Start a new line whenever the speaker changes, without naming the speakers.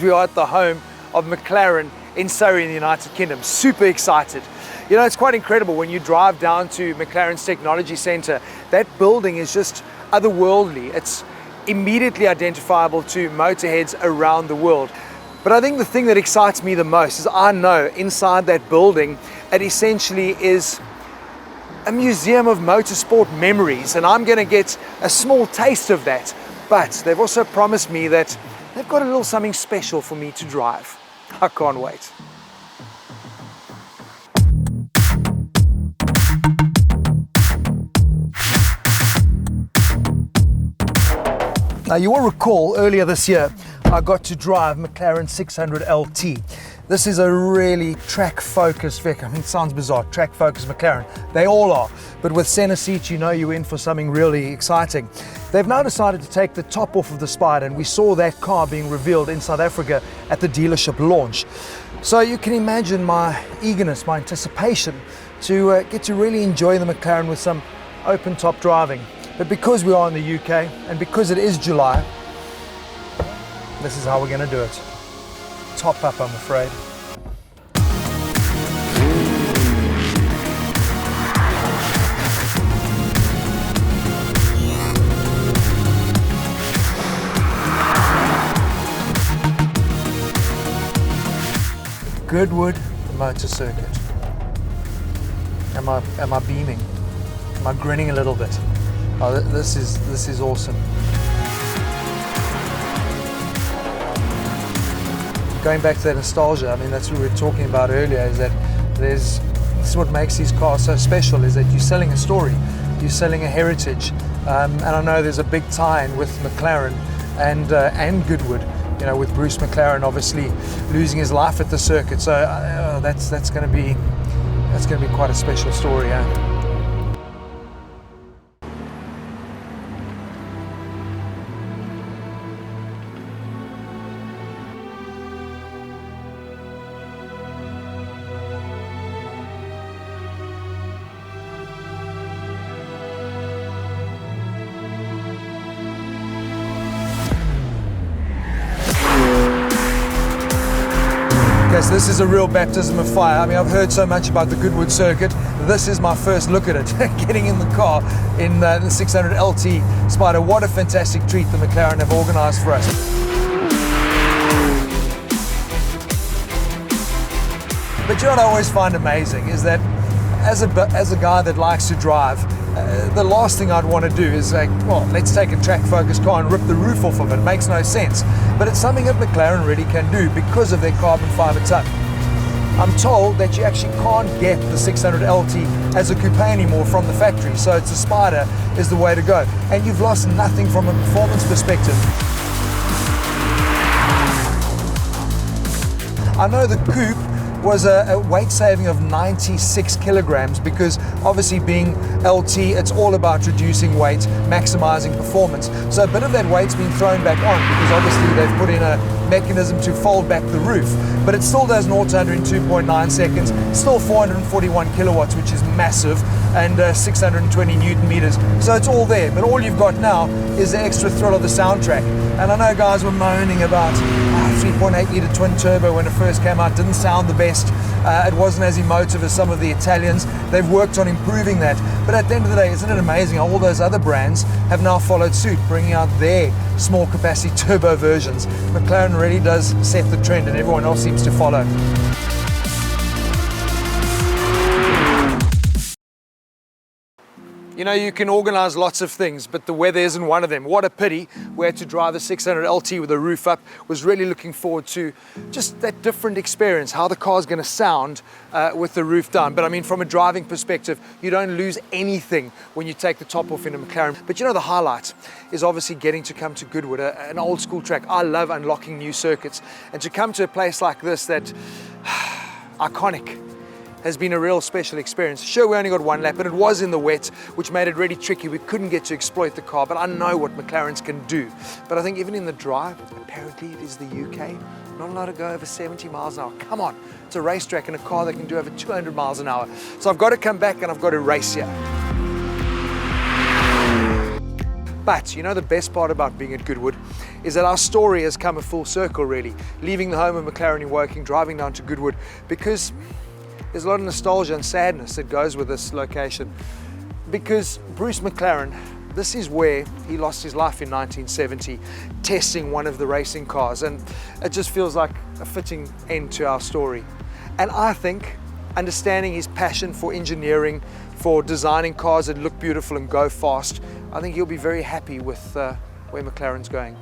we are at the home of McLaren in Surrey in the United Kingdom. Super excited. You know, it's quite incredible when you drive down to McLaren's Technology Centre. That building is just otherworldly. It's immediately identifiable to motorheads around the world. But I think the thing that excites me the most is I know inside that building, it essentially is a museum of motorsport memories, and I'm going to get a small taste of that. But they've also promised me that they've got a little something special for me to drive. I can't wait. Now you will recall earlier this year I got to drive McLaren 600LT. This is a really track-focused vehicle. I mean, it sounds bizarre, track-focused McLaren. They all are, but with center seats, you know you're in for something really exciting. They've now decided to take the top off of the Spider, and we saw that car being revealed in South Africa at the dealership launch. So you can imagine my eagerness, my anticipation to get to really enjoy the McLaren with some open-top driving. But because we are in the UK, and because it is July, this is how we're going to do it. Top up, I'm afraid. Goodwood Motor Circuit. Am I beaming? Am I grinning a little bit? Oh, this is awesome. Going back to that nostalgia, I mean, that's what we were talking about earlier, is that this is what makes these cars so special, is that you're selling a story, you're selling a heritage. And I know there's a big tie-in with McLaren and Goodwood, you know, with Bruce McLaren obviously losing his life at the circuit. So that's going to be quite a special story, yeah. So this is a real baptism of fire. I mean, I've heard so much about the Goodwood circuit. This is my first look at it, getting in the car in the 600LT Spider. What a fantastic treat the McLaren have organised for us. But you know what I always find amazing is that as a guy that likes to drive, the last thing I'd want to do is like, well, let's take a track-focused car and rip the roof off of it. It makes no sense. But it's something that McLaren really can do because of their carbon fibre tongue. I'm told that you actually can't get the 600LT as a coupe anymore from the factory, so it's a Spider is the way to go. And you've lost nothing from a performance perspective. I know the coupe was a weight saving of 96 kilograms because obviously being LT, it's all about reducing weight, maximizing performance. So a bit of that weight's been thrown back on because obviously they've put in a mechanism to fold back the roof, but it still does 0 to 100 in 2.9 seconds, still 441 kilowatts, which is massive, and 620 Newton meters. So it's all there, but all you've got now is the extra thrill of the soundtrack. And I know guys were moaning about 3.8 litre twin turbo when it first came out, didn't sound the best. It wasn't as emotive as some of the Italians. They've worked on improving that. But at the end of the day, isn't it amazing how all those other brands have now followed suit, bringing out their small capacity turbo versions. McLaren really does set the trend and everyone else seems to follow. You know, you can organise lots of things, but the weather isn't one of them. What a pity we had to drive the 600LT with the roof up. Was really looking forward to just that different experience, how the car's going to sound with the roof down. But I mean, from a driving perspective, you don't lose anything when you take the top off in a McLaren. But you know, the highlight is obviously getting to come to Goodwood, an old school track. I love unlocking new circuits. And to come to a place like this, that iconic, has been a real special experience. Sure, we only got one lap, and it was in the wet, which made it really tricky. We couldn't get to exploit the car, but I know what McLarens can do. But I think even in the drive, apparently it is the UK, not allowed to go over 70 miles an hour. Come on, it's a racetrack and a car that can do over 200 miles an hour. So I've got to come back and I've got to race here. But you know, the best part about being at Goodwood is that our story has come a full circle, really. Leaving the home of McLaren in Woking, driving down to Goodwood, because there's a lot of nostalgia and sadness that goes with this location. Because Bruce McLaren, this is where he lost his life in 1970, testing one of the racing cars, and it just feels like a fitting end to our story. And I think understanding his passion for engineering, for designing cars that look beautiful and go fast, I think he'll be very happy with where McLaren's going.